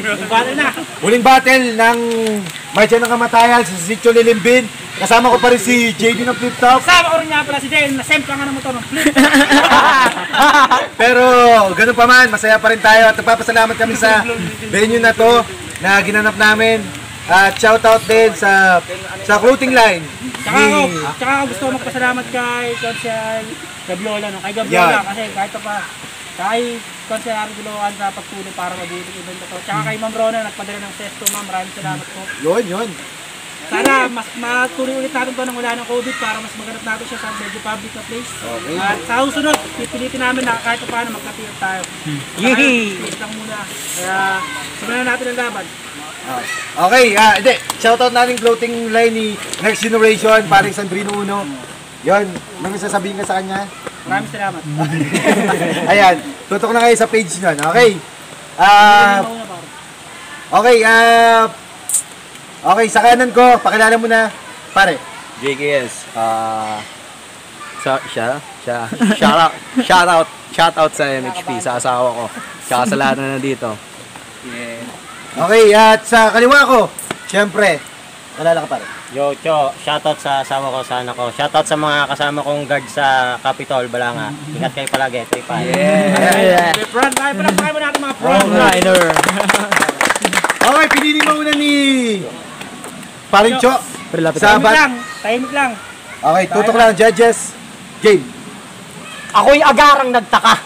Battle na. Huling battle ng Marcha ng Kamatayan sa Sitio Lilimbin. Kasama ko pa rin si JD ng Flip Top. Kasama ko rin nga pala si Jen, na-sempla nga ng motor ng Flip. Pero ganun pa man, masaya pa rin tayo at nagpapasalamat kami sa venue na to na ginanap namin. At shoutout din sa clothing line. Tsaka ako gusto magpasalamat kay Consel Gabiola, no? Kay Gabiola kasi kahit pa kay Consel Gabiola sa pagtulong para mabuting event ito. Tsaka kay Ma'am Rona nagpadala ng sesto, ma'am. Maraming salamat po. Yun. Sana mas matuloy ulit natin ito nang wala ng COVID para mas maganap natin siya sa medyo public na place. Okay. At sa susunod, pipilitin namin na kahit paano magkatiyot tayo. Yee! Lang muna. Kaya simulan natin ang laban. Okay, hindi. Shoutout natin clothing line ni Next Generation, paring Sandrino Uno. Yun, may sasabihin ka sa kanya? Maraming salamat. Ayan, tutok na kayo sa page nun. Okay. Okay, sa kanan ko, pakilala mo na, pare. JKS, shoutout sa MHP, sa asawa ko, tsaka sa lahat na nandito. Yeah. Okay, at sa kaliwa ko, syempre, kalala ka pare. Yo, Cho, shoutout sa asawa ko, sa anak ko. Shoutout sa mga kasama kong guard sa Capitol, Balanga. Ingat kayo palagi, 3-5. Yeah! Front line, palagpakain mo natin mga frontliner. Okay, pinili mo muna ni paring Cho. Tahimik lang. Okay, tutok lang, judges. Game. Ako'y agarang nagtaka.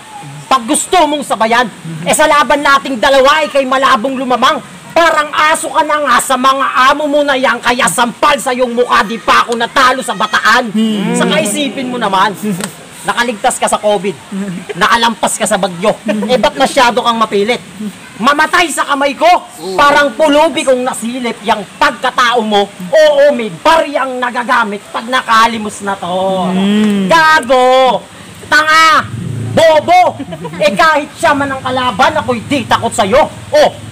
Pag gusto mong sabayan, sa laban nating dalawa ay kay malabong lumamang. Parang aso ka na nga sa mga amo mo na yan, kaya sampal sa iyong mukha, di pa ako natalo sa bataan. Saka isipin mo naman, nakaligtas ka sa COVID, nakalampas ka sa bagyo, ba't masyado kang mapilit? Mamatay sa kamay ko, parang pulubi kong nasilip yung pagkatao mo. Oo, may baryang nagagamit pag nakalimos na to. Gago! Tanga! Bobo! Kahit siya man ang kalaban, ako'y di takot sa'yo.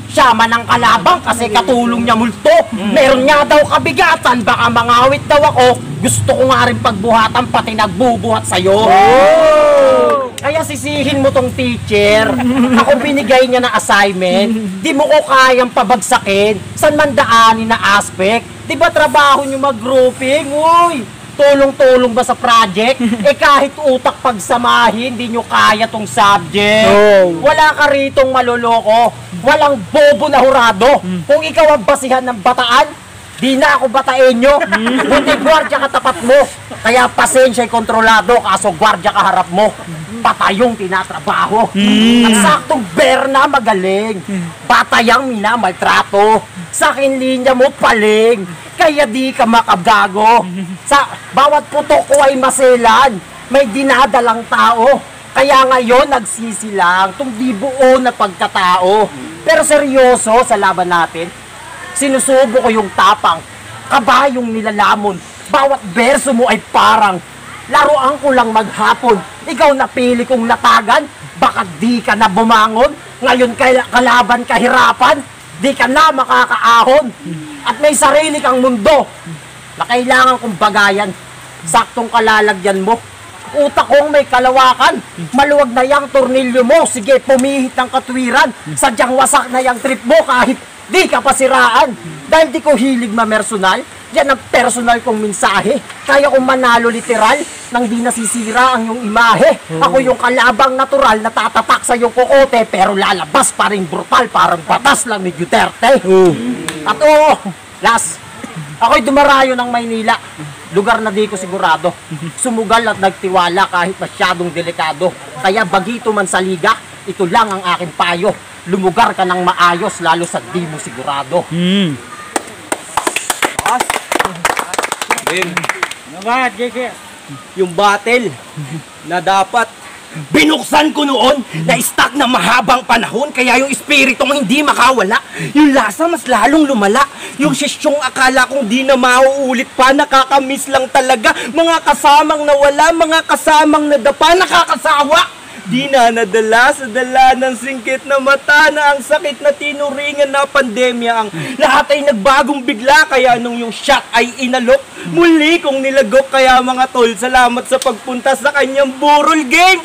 Siya man ang kalabang kasi katulong niya multo. Meron nga daw kabigatan, baka mangawit daw ako. Gusto ko nga rin pagbuhatan, pati nagbubuhat sa'yo. Kaya sisihin mo tong teacher. Ako binigay niya na assignment. Di mo ko kayang pabagsakin. San man daanin na aspect? Di ba trabaho niyo mag-grouping? Uy! Tulong-tulong ba sa project? Kahit utak pagsamahin, di nyo kaya tong subject. Wala ka ritong maloloko. Walang bobo na hurado. Kung ikaw ang basihan ng bataan, di na ako batain nyo. Kundi gwardya ka tapat mo. Kaya pasensya'y kontrolado, kaso gwardya ka harap mo. Patayong tinatrabaho. Ang saktong berna magaling. Batayang minamaltrato. Sa akin linya mo paling. Kaya di ka makabgago. Sa bawat putok ko ay maselan. May dinadalang tao. Kaya ngayon nagsisilang itong di buo na pagkatao. Pero seryoso sa laban natin, sinusubo ko yung tapang, kabayong nilalamon. Bawat berso mo ay parang laruan ko lang maghapon. Ikaw napili kong natagan, baka di ka na bumangon. Ngayon kalaban kahirapan, di ka na makakaahon. At may sarili kang mundo na kailangan kong bagayan. Saktong kalalagyan mo. Utak kong may kalawakan. Maluwag na yang tornilyo mo. Sige, pumihit ng katwiran. Sadyang wasak na yang trip mo kahit di ka pasiraan. Dahil di ko hilig mamersonal, yan ang personal kong mensahe. Kaya kong manalo literal nang di nasisira ang iyong imahe. Ako yung kalabang natural na tatatak sa iyong kokote, pero lalabas pa rin brutal, parang batas lang ni Duterte. At last, ako'y dumarayo ng Maynila. Lugar na di ko sigurado. Sumugal at nagtiwala kahit masyadong delikado. Kaya bagito man sa liga, ito lang ang aking payo. Lumugar ka ng maayos, lalo sa di mo sigurado. Yung battle na dapat binuksan ko noon, na-stuck na mahabang panahon, kaya yung espiritong hindi makawala, yung lasa mas lalong lumala, yung sisyong akala kong di na mauulit pa, nakakamiss lang talaga, mga kasamang nawala, mga kasamang nadapa, nakakasawa. Di na nadala sa dala ng singkit na mata na ang sakit na tinuringan na pandemya. Ang lahat ay nagbagong bigla, kaya nung yung shot ay inalok, muli kong nilagok. Kaya mga tol, salamat sa pagpunta sa kanyang burol game.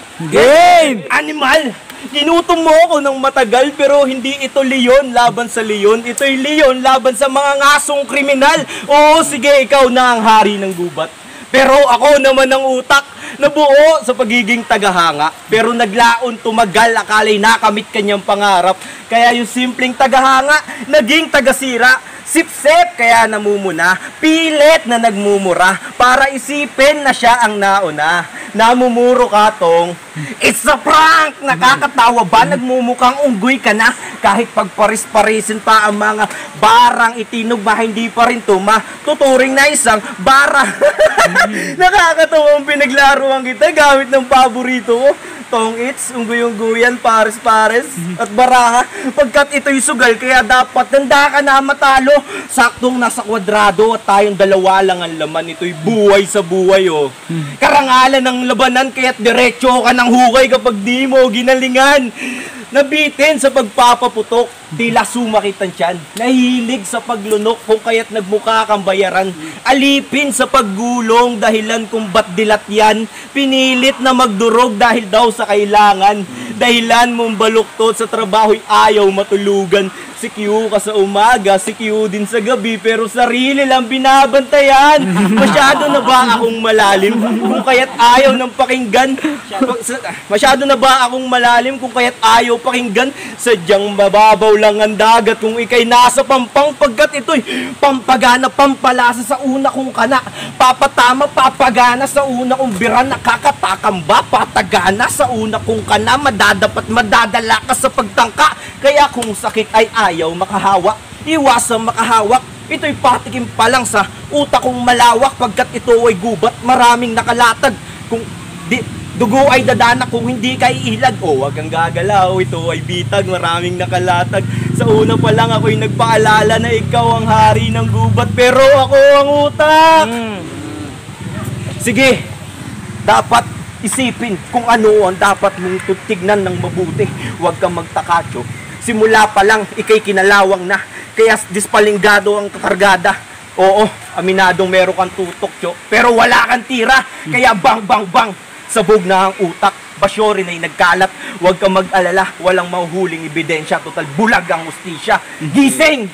Animal, Ginutom mo ako ng matagal pero hindi ito leon laban sa leon. Ito'y leon laban sa mga ngasong kriminal. Oo, sige, ikaw na ang hari ng gubat. Pero ako naman ang utak na buo sa pagiging tagahanga. Pero naglaon tumagal, akala'y nakamit kanyang pangarap. Kaya yung simpleng tagahanga, naging tagasira. Sip-sip kaya namumuna, pilit na nagmumura para isipin na siya ang nauna. Namumuro ka tong, it's a prank! Nakakatawa ba? Nagmumukhang unggoy ka na kahit pagparis-parisin pa ang mga barang itinog ba hindi pa rin tuma. Tuturing na isang bara. Nakakatawang pinaglaruan kita gamit ng paborito ko. Tong its, unggoy-unggoyan, pares-pares, at baraha. Pagkat ito'y sugal, kaya dapat handa ka na matalo. Saktong nasa kwadrado at tayong dalawa lang ang laman. Ito'y buhay sa buhay, oh. Karangalan ng labanan, kaya't diretso ka ng hukay kapag di mo ginalingan. Nabitin sa pagpapaputok, tila sumakit ang tiyan. Nahilig sa paglunok kung kaya't nagmukha kang bayaran. Alipin sa paggulong dahilan kung ba't dilat yan. Pinilit na magdurog dahil daw sa kailangan. Dahilan mong baluktot sa trabaho'y ayaw matulugan. Si Q ka sa umaga, si Q din sa gabi, pero sarili lang binabantayan. Masyado na ba akong malalim kung kaya't ayaw ng pakinggan? Masyado na ba akong malalim kung kaya't ayaw pakinggan? Sadyang mababaw lang ang dagat kung ikay nasa pampang, pagkat ito'y pampagana, pampalasa sa una kong kana. Papatama, papagana sa una kong bira. Nakakatakam ba? Patagana sa una kong kana. Madadapat, madadala ka sa pagtangka. Kaya kung sakit ay ayaw makahawa, iwasang makahawak. Ito'y patikim pa lang sa utak kong malawak, pagkat ito ay gubat, maraming nakalatag. Kung dugo ay dadana kung hindi ka iilag. O wag kang gagalaw, ito ay bitag, maraming nakalatag. Sa una pa lang ako'y nagpaalala na ikaw ang hari ng gubat, pero ako ang utak. Sige, dapat isipin kung ano ang dapat mong tignan ng mabuti. Huwag kang magtakatyo. Simula pa lang, ikay kinalawang na. Kaya dispalingado ang kakargada. Oo, aminadong meron kang tutok, tyo. Pero wala kang tira. Kaya bang, bang, bang. Sabog na ang utak. Basyo rin ay nagkalat. Huwag kang mag-alala. Walang mahuhuling ebidensya. Total bulag ang ustisya. Gising!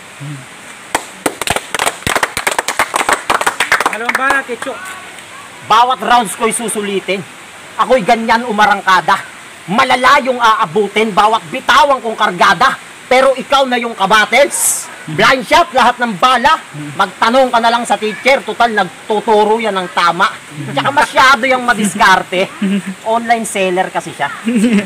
Alam ba, Ketso? Bawat rounds ko'y susulitin. Ako'y ganyan umarangkada. Malala yung aabutin, bawat bitawan kong kargada. Pero ikaw na yung kabatels. Blind shot, lahat ng bala. Magtanong ka na lang sa teacher, total nagtuturo yan ng tama. Tsaka masyado yung madiskarte. Online seller kasi siya.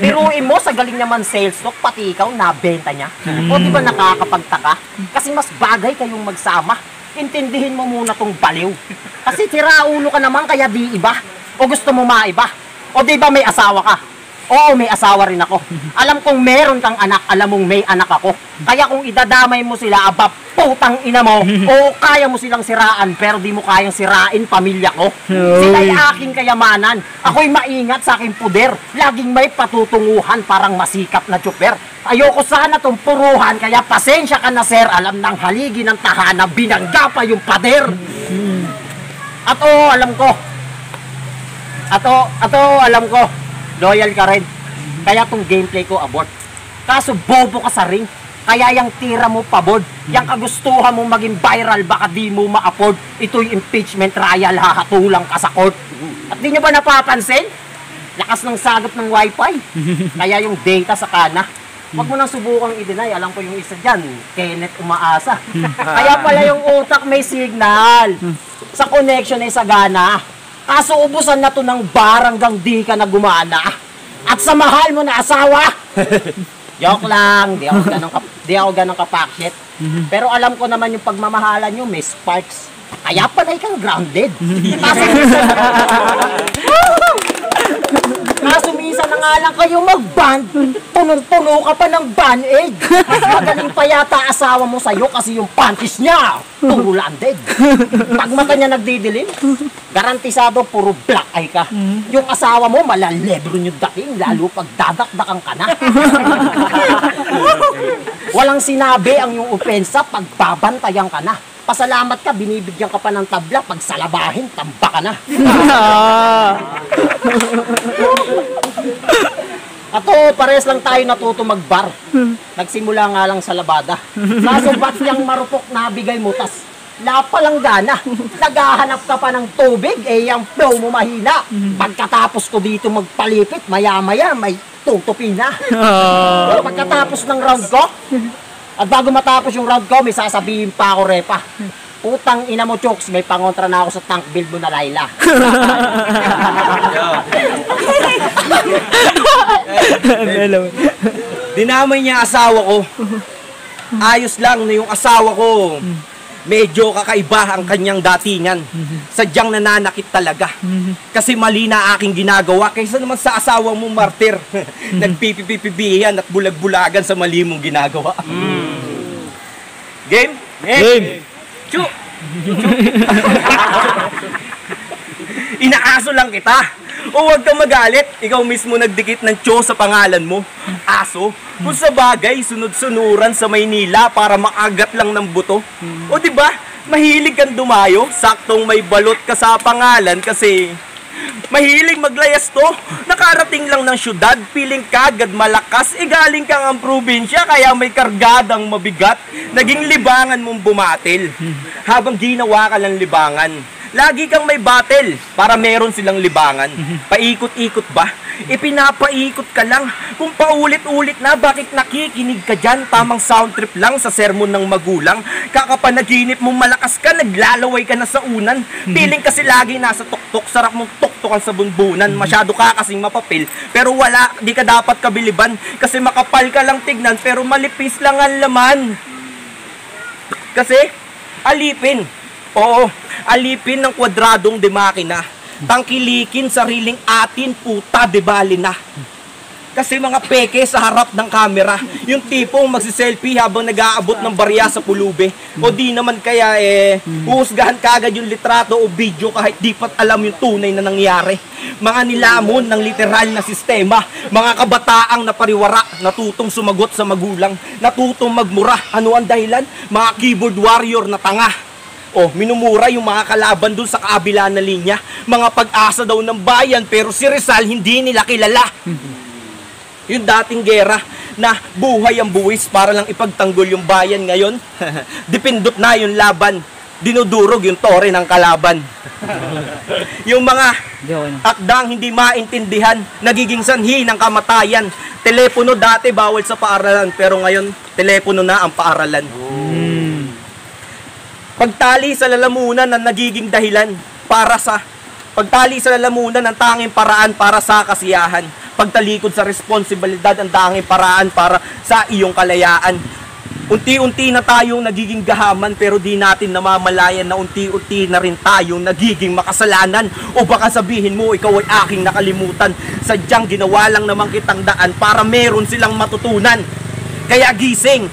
Biruin mo, sa galing naman sales talk, pati ikaw nabenta niya. O di ba nakakapagtaka? Kasi mas bagay kayong magsama. Intindihin mo muna tong baliw. Kasi tiraulo ka naman, kaya di iba. O gusto mo maiba? O di ba may asawa ka? Oo, may asawa rin ako. Alam kong meron kang anak, alam mong may anak ako. Kaya kung idadamay mo sila, aba, putang ina mo, o kaya mo silang siraan, pero di mo kayang sirain pamilya ko. Sila'y aking kayamanan. Ako'y maingat sa aking puder. Laging may patutunguhan, parang masikap na tsuper. Ayoko sana tong puruhan, kaya pasensya ka na sir. Alam ng haligi ng tahanan, binangga pa yung pader. At oo, alam ko. Alam ko. Loyal ka rin. Kaya tong gameplay ko abort. Kaso bobo ka sa ring. Kaya yung tira mo pabord. Yung kagustuhan mo maging viral, baka di mo ma-afford. Ito'y impeachment trial, hahatulang ka sa court. At di nyo ba napapansin? Lakas ng sagot ng wifi. Kaya yung data sa kana. Huwag mo nang subukang i-deny. Alam ko yung isa dyan, Kenneth umaasa. Kaya pala yung utak may signal. Sa connection ay sagana. Kaso ubusan na to ng bar hanggang di ka na gumana. At sa mahal mo na asawa. Joke lang, di ako ganong kapakshit. Pero alam ko naman yung pagmamahalan nyo, may sparks. Kaya pala kang grounded. Kaso minsan na nga lang kayo mag-band, punong-puno ka pa ng band-aid. Mas magaling pa yata asawa mo sa'yo kasi yung panties niya, puro landed. Pag mata niya nagdidilim, garantisado puro black eye ka. Yung asawa mo, malalebron yung dating, lalo pag dadakdakan ka na. Walang sinabi ang yung opensa pag babantayan ka na. Pasalamat ka, binibigyan ka pa ng tabla, pag salabahin, tamba ka na. Ato, pares lang tayo natuto magbar. Nagsimula nga lang sa labada. Sasubat niyang marupok na bigay mo, tas lapa lang gana. Naghahanap ka pa ng tubig, eh ang flow mo mahina. Pagkatapos ko dito magpalipit, maya-maya may tutupi na. Pero pagkatapos ng round ko, at bago matapos yung round ko, may sasabihin pa ako, Repa. Utang ina mo, Chokes, may pangontra na ako sa tank build mo na Laila. Dinamay niya asawa ko. Ayos lang na yung asawa ko. Medyo kakaiba ang kanyang datingan. Sadyang nananakit talaga. Kasi mali na aking ginagawa kaysa naman sa asawa mong martir. Nagpipipipibihan at bulag-bulagan sa mali mong ginagawa. Game? Game! Chu! Inaaso lang kita. O huwag kang magalit. Ikaw mismo nagdikit ng Cho sa pangalan mo. Aso. Kung sa bagay, sunod-sunuran sa Maynila para makagat lang ng buto. O di ba? Mahilig kang dumayo. Saktong may balot ka sa pangalan kasi mahilig maglayas to. Nakarating lang ng syudad, piling kagad malakas. Galing kang ang probinsya, kaya may kargadang mabigat. Naging libangan mong bumatil. Habang ginawa ka lang libangan, lagi kang may battle para meron silang libangan. Paikot-ikot ba? Ipinapaikot ka lang. Kung paulit-ulit na, bakit nakikinig ka dyan? Tamang sound trip lang sa sermon ng magulang. Kakapanaginip mong malakas ka, naglalaway ka na sa unan. Piling kasi lagi nasa tuktok, sarap mong tuktokan sa bunbunan. Masyado ka kasing mapapil, pero wala, di ka dapat kabiliban. Kasi makapal ka lang tignan, pero malipis lang ang laman. Kasi, alipin. Oo, alipin ng kwadradong de makina. Tangkilikin sariling atin, puta de bali na. Kasi mga peke sa harap ng camera, yung tipong magsiselfie habang nag-aabot ng barya sa pulube. O di naman kaya huhusgahan kagad yung litrato o video kahit di pat alam yung tunay na nangyari. Mga nilamon ng literal na sistema, mga kabataang napariwara, natutong sumagot sa magulang, natutong magmura. Ano ang dahilan? Mga keyboard warrior na tanga. O, minumura yung mga kalaban dun sa kabila na linya. Mga pag-asa daw ng bayan, pero si Rizal hindi nila kilala. Yung dating gera na buhay ang buwis para lang ipagtanggol yung bayan ngayon. Dipindot na yung laban. Dinudurog yung tore ng kalaban. Yung mga akdang hindi maintindihan, nagiging sanhi ng kamatayan. Telepono dati bawal sa paaralan, pero ngayon telepono na ang paaralan. Pagtali sa lalamunan ang nagiging dahilan para sa pagtali sa lalamunan ang tanging paraan para sa kasiyahan. Pagtalikod sa responsibilidad ang tanging paraan para sa iyong kalayaan. Unti-unti na tayong nagiging gahaman, pero di natin namamalayan na unti-unti na rin tayong nagiging makasalanan. O baka sabihin mo ikaw ay aking nakalimutan. Sadyang ginawa lang naman kitang daan para meron silang matutunan. Kaya gising,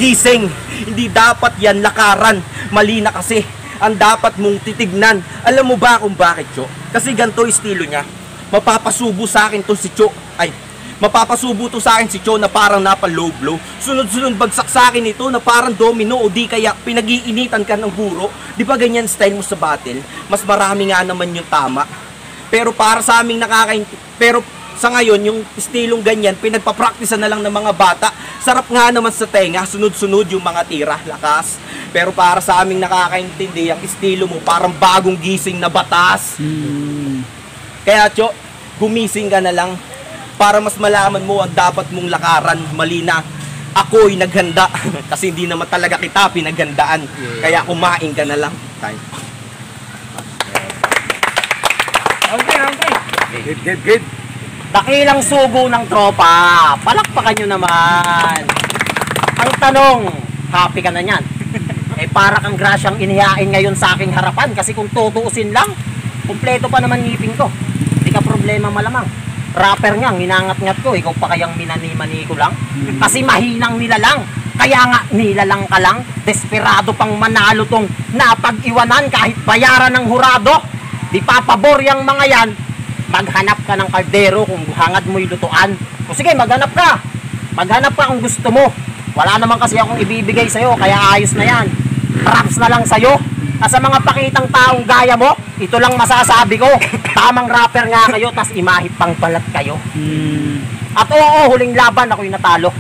gising, hindi dapat yan lakaran. Mali na kasi ang dapat mong titignan. Alam mo ba kung bakit, Cho? Kasi ganito estilo niya. Mapapasubo sa akin to si Cho. Ay, mapapasubo to sa akin si Cho na parang napalow blow. Sunod-sunod bagsak sa akin ito na parang domino o di kaya pinag-iinitan ka ng guro. Di ba ganyan style mo sa battle? Mas marami nga naman yung tama. Pero para sa aming pero sa ngayon, yung estilong ganyan, pinagpapraktisa na lang ng mga bata. Sarap nga naman sa tenga, sunod-sunod yung mga tira, lakas. Pero para sa aming nakakaintindi, ang estilo mo parang bagong gising na batas. Kaya, Cho, gumising ka na lang para mas malaman mo ang dapat mong lakaran. Mali na, ako'y naghanda kasi hindi naman talaga kita pinaghandaan. Kaya kumain ka na lang. Good, good, good. Dakilang sugo ng tropa. Palakpakan nyo naman. Ang tanong, happy ka na yan? Para kang grasyang inihain ngayon sa aking harapan. Kasi kung tutuusin lang, kumpleto pa naman ngipin ko. Hindi ka problema malamang. Rapper nga, hinangat-ngat ko. Ikaw pa kayang minani-mani ko lang? Kasi mahinang nilalang. Kaya nga, nilalang ka lang. Desperado pang manalo tong napag-iwanan kahit bayaran ng hurado. Di papabor yung mga yan. Maghanap ka ng kaldero kung hangad mo'y lutuan. O sige, maghanap ka. Maghanap ka kung gusto mo. Wala naman kasi akong ibibigay sa'yo, kaya ayos na yan. Props na lang sa'yo. At sa mga pakitang taong gaya mo, ito lang masasabi ko. Tamang rapper nga kayo, tas imahip pang balat kayo. At oo, huling laban ako'y natalo.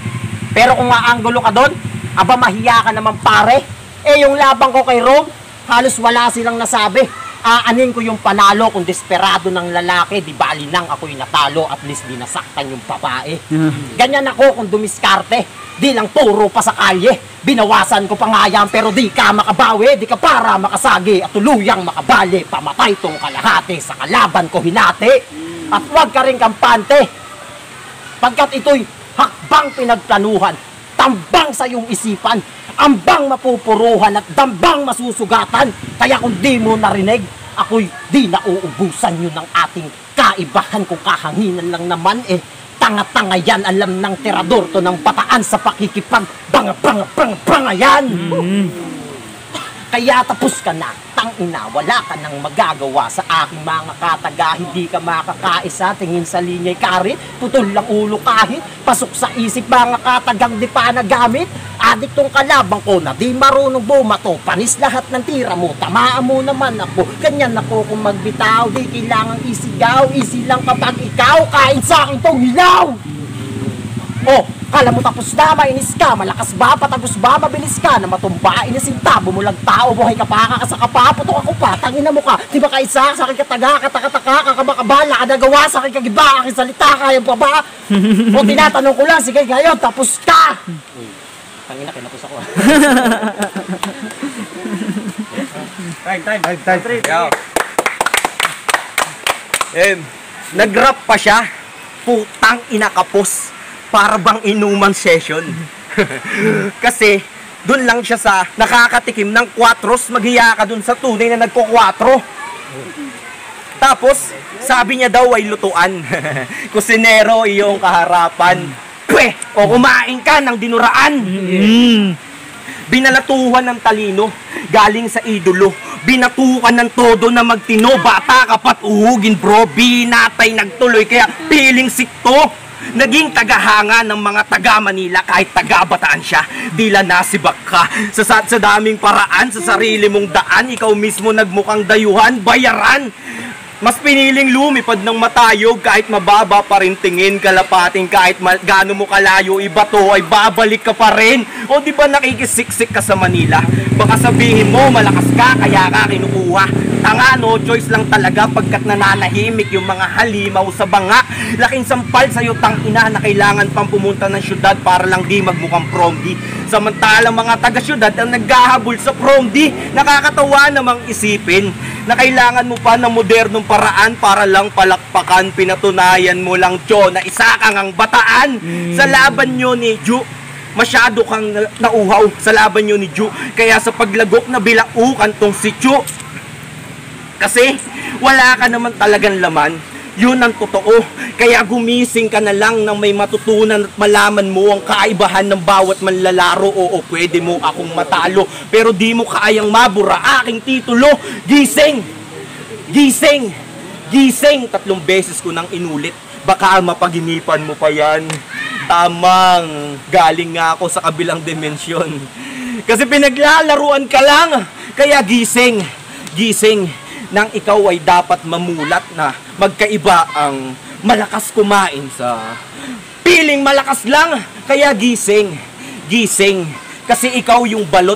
Pero kung maanggulo ka doon, aba mahiya ka naman pare. Eh yung laban ko kay Rome, halos wala silang nasabi. Aanin ko yung panalo kung desperado ng lalaki, di bali nang ako'y natalo, at least di nasaktan yung babae. Ganyan ako kung dumiskarte, di lang puro pa sa kalye. Binawasan ko pa nga yan, pero di ka makabawi, di ka para makasagi at tuluyang makabali. Pamatay tong kalahati, sa kalaban ko hinati. At huwag ka rin kampante, pagkat ito'y hakbang pinagplanuhan, tambang sa iyong isipan, ambang mapupuruhan at dambang masusugatan. Kaya kung di mo narinig, ako'y di nauubusan yun ng ating kaibahan. Kung kahanginan lang naman tanga-tanga yan, alam ng tirador to ng bataan sa pakikipag banga yan. Kaya tapos ka na, tangina, wala ka nang magagawa sa aking mga kataga. Hindi ka makakaisa, tingin sa linya'y karit, putol lang ulo kahit, pasok sa isip mga katagang di pa nagamit. Adik tong kalabang ko na di marunong bumato, panis lahat ng tira mo, tamaan mo naman ako. Ganyan ako kung magbitaw, di kailangang isigaw, easy lang kapag ikaw, kain sa akin tong hilaw. Oh, kala mo tapos na, mainis ka, malakas ba, patagos ba, mabilis ka, na matumba, inisintabo mo lang tao, buhay ka pa, kakasaka pa, putok ako pa, tangina mo ka, di ba kaisa, sa akin kataga, katakataka, kakabakabala, kadagawa, sa akin kagiba, aking salita, kaya pa ba? O tinatanong ko lang, sige ngayon, tapos ka! Uy, tangina, kinapos ako. Time. Nag-rap pa siya, putang inakapos. Para bang inuman session. Kasi doon lang siya sa nakakatikim ng 4, maghiya ka doon sa tunay na nagko-4. Tapos sabi niya daw ay lutuan. Kusinero iyong kaharapan. Pwe, o kumain ka ng dinuraan. Binalatuhan ng talino, galing sa idolo. Binatukan ng todo na magtino. Bata ka pat uhugin bro, binatay nagtuloy kaya piling sikto. Naging tagahanga ng mga taga Manila kahit taga Bataan siya. Dila nasibak ka sa daming paraan, sa sarili mong daan. Ikaw mismo nagmukhang dayuhan, bayaran. Mas piniling lumipad ng matayog kahit mababa pa rin tingin, kalapating kahit gaano mo kalayo ibato ay babalik ka pa rin. O di ba nakikisiksik ka sa Manila? Baka sabihin mo malakas ka kaya ka kinukuha. Tanga, no choice lang talaga pagkat nananahimik yung mga halimaw sa banga. Laking sampal sa'yo tangina na kailangan pang pumunta ng syudad para lang di magmukhang promdi. Samantalang mga taga-syudad ang naghahabol sa promdi. Nakakatawa namang isipin na kailangan mo pa ng modernong paraan para lang palakpakan. Pinatunayan mo lang, Cho, na isa kang ang Bataan. Sa laban nyo ni Ju, masyado kang nauhaw sa laban nyo ni Ju. Kaya sa paglagok na bilaukan tong si Chu. Kasi wala ka naman talagang laman. Yun ang totoo. Kaya gumising ka na lang nang may matutunan at malaman mo ang kaibahan ng bawat manlalaro. Oo, pwede mo akong matalo, pero di mo kayang mabura aking titulo. Gising! Gising! Gising! 3 beses ko nang inulit. Baka mapaginipan mo pa yan. Tamang galing nga ako sa kabilang dimensyon. Kasi pinaglalaruan ka lang. Kaya gising! Gising! Nang ikaw ay dapat mamulat na magkaiba ang malakas kumain sa piling malakas lang. Kaya gising, gising. Kasi ikaw yung balot.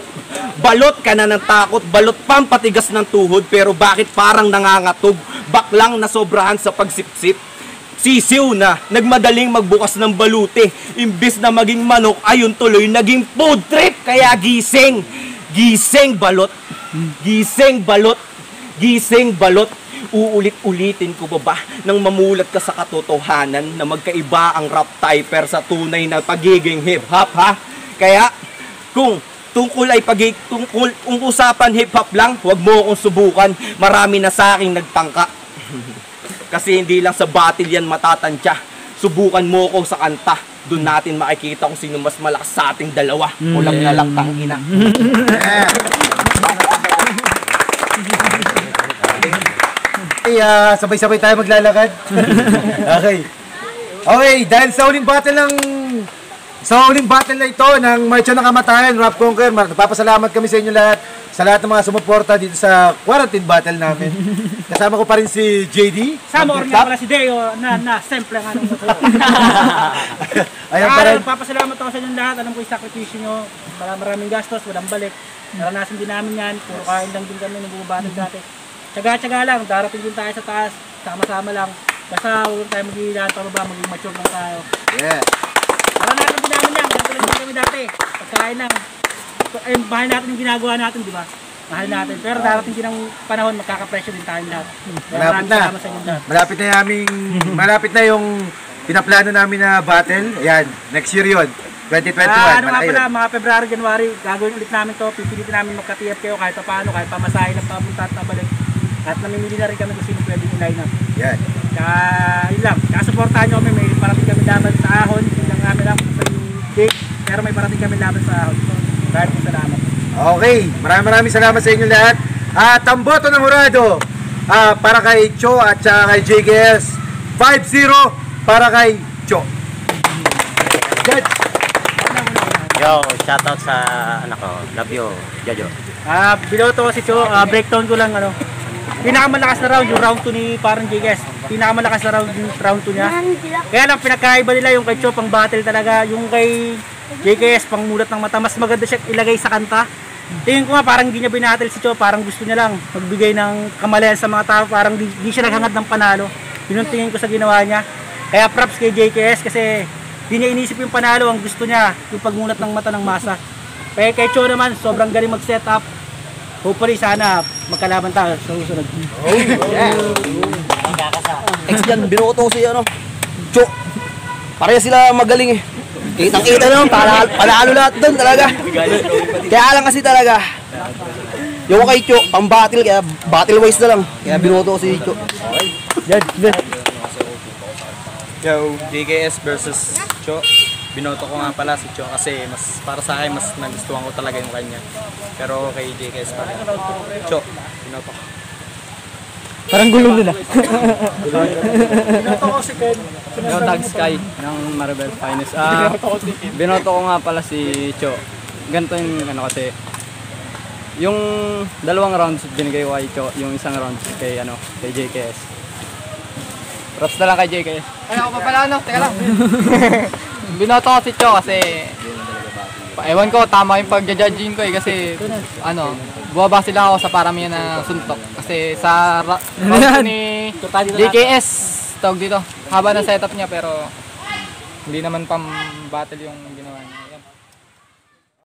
Balot ka na ng takot, balot pampatigas ng tuhod, pero bakit parang nangangatog? Baklang nasobrahan sa pagsipsip. Sisiw na, nagmadaling magbukas ng balute. Imbis na maging manok, ayun tuloy, naging food trip. Kaya gising, gising balot. Gising balot. Gising balot, uulit-ulitin ko ba nang mamulat ka sa katotohanan na magkaiba ang rap typer sa tunay na pagiging hip-hop, ha? Kaya, kung usapan hip-hop lang, huwag mo akong subukan. Marami na sa akin nagtangka. Kasi hindi lang sa battle yan matatansya. Subukan mo ako sa kanta. Doon natin makikita kung sino mas malakas sa ating dalawa. Kulang na lang tangina. Sabay-sabay tayo maglalakad. Okay. Okay, dahil sa uling battle na ito ng Marcha ng Kamatayan, Rap Conquer, magpapasalamat kami sa inyo lahat sa sa lahat ng mga sumuporta dito sa quarantine battle namin. Kasama ko pa rin si JD. Sama ko rin nga pala si Deo na simple ang anong motor. Ayan pa rin. Papasalamat ako sa inyong lahat. Alam ko yung sakripisyo nyo. Maraming gastos, walang balik. Naranasan din namin yan. Puro kain lang din kami, nagbubatid dati. Tsaga-tsaga lang, darating din tayo sa taas. Sama-sama lang. Basta huwag tayo maghihilahan pababa, maging mature lang tayo. Yeah. Naranasan din namin yan. Ganito lang din kami dati. Pagkain lang. Ay, mahal natin yung ginagawa natin, di ba? Mahal natin. Pero darating din ang panahon, magkakapresyo din tayo lahat. Malapit na. Malapit na yung pinaplano namin na battle. Ayan, next year yun. 2021. Ano nga pala, mga February, January, gagawin ulit namin to. Pipilitin namin magka-TF kayo kahit pa paano, kahit pamasahin ng papunta at pabalik. At namimili na rin kami kung sino pwede yung line up. Yan. Kaya, yun lang. Kaya supportahan nyo kami. May parating kami laban sa ahon. Yun lang namin lang sa date. Pero may parating kami laban sa ahon. Maraming salamat. Okay, maraming salamat sa inyo lahat. Ang boto ng Jurado para kay Cho at saka kay JKS. 5-0 para kay Cho. Judge. Yo, shoutout sa anak ko. Love you, Jojo. Binoto ko si Cho. Breakdown ko lang ano. Pinakamalakas na round yung round 2 ni parang JKS. Pinakamalakas na round 2 niya. Kaya lang pinakaiba nila yung kay Cho pang battle talaga. Yung kay JKS pang mulat ng mata. Mas maganda siya ilagay sa kanta. Tingin ko nga parang hindi niya binatel si Cho. Parang gusto niya lang magbigay ng kamalayan sa mga tao. Parang di siya naghangad ng panalo. Yun yung tingin ko sa ginawa niya. Kaya props kay JKS kasi di niya inisip yung panalo. Ang gusto niya yung pagmulat ng mata ng masa. Kaya kay Cho naman sobrang galing mag-set up. Hopefully sana magkalaban tayo sa susunod. Oh, yeah. Ex dyan, binoto ko si Cho. Pareha sila magaling eh. Kitang-kita naman, panalo lahat doon talaga. Kaya lang kasi talaga, yung kay Cho, pang battle, kaya battle wise na lang. Kaya binoto ko si Cho. Yo, JKS versus Cho. Binoto ko nga pala si Cho kasi mas para sa akin mas nagustuhan ko talaga yung kanya. Pero kay JKS pa rin. Cho, binoto ko. Parang gulong nila. Binoto ko si Ken. Yo, Tag Sky ng Maribel Finest. Binoto ko nga pala si Cho. Ganito yung ano kasi. Yung dalawang rounds binigay ko kay Cho, yung isang rounds kay JKS. Props na lang kay JKS. Ay, ako pa pala, teka lang. Binoto ko si Cho kasi ewan ko, tama yung pag-judging ko kasi buwaba sila ako sa paramihan ng suntok kasi sa round ni JKS tawag dito, haba ng setup niya pero hindi naman pang battle yung ginawa.